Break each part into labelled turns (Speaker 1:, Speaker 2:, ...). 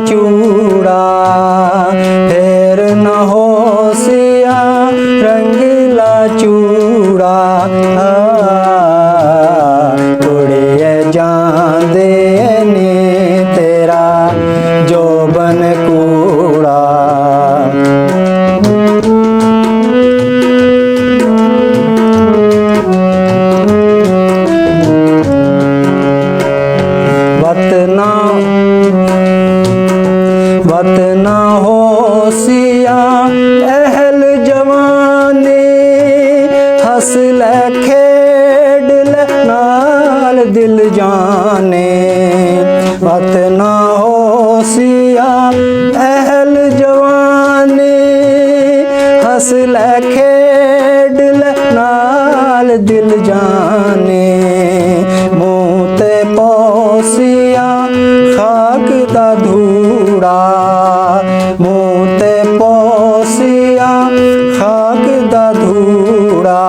Speaker 1: चूड़ा, फिर न होसिया रंगीला चूड़ा। कुड़िए जांदे नी तेरा जोबन कूड़ा। वत ना होसिया अहल जवानी, हस ले खेड ले नाल दिल जाने। वत ना होसिया अहल जवानी, हस ले खेड ले नाल दिल जाने। मुँह ते पोसिया खाक दा धूड़ा, मुँह ते पोसिया खाक दा धूड़ा।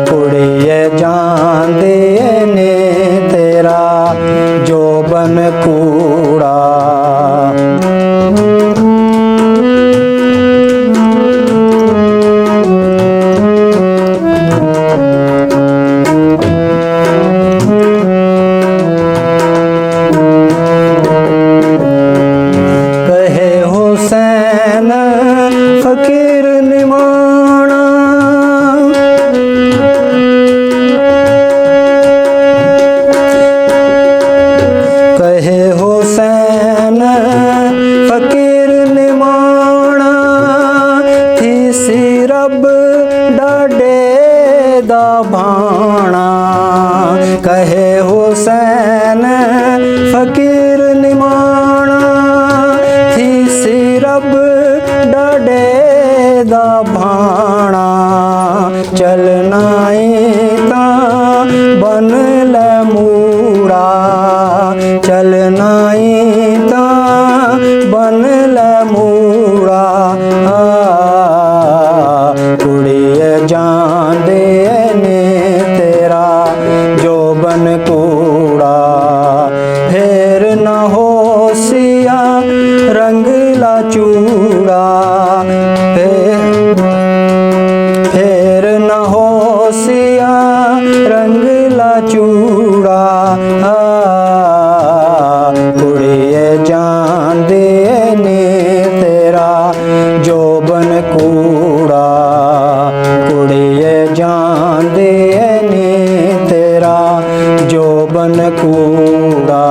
Speaker 1: कुड़िए जांदे ने तेरा जोबन कूड़ा। फकीर निमाना, कहे हुसैन फकीर निमाना। थी सी रब डाडे दा भाणा, कहे हुसैन फकीर निमाना। थी सी रब डाडे दा भाणा। चलना ता बन ले मूड़ा, चलना ता बन ले मूड़ा। कुड़िए जांदे ने तेरा जोबन कूड़ा। फिर न होसिया रंगीला चूड़ा, फिर न होसिया रंगीला चूड़ा। कुड़िए जांदे ने तेरा जोबन कूड़ा। कुड़िए जांदे ने तेरा जोबन कूड़ा।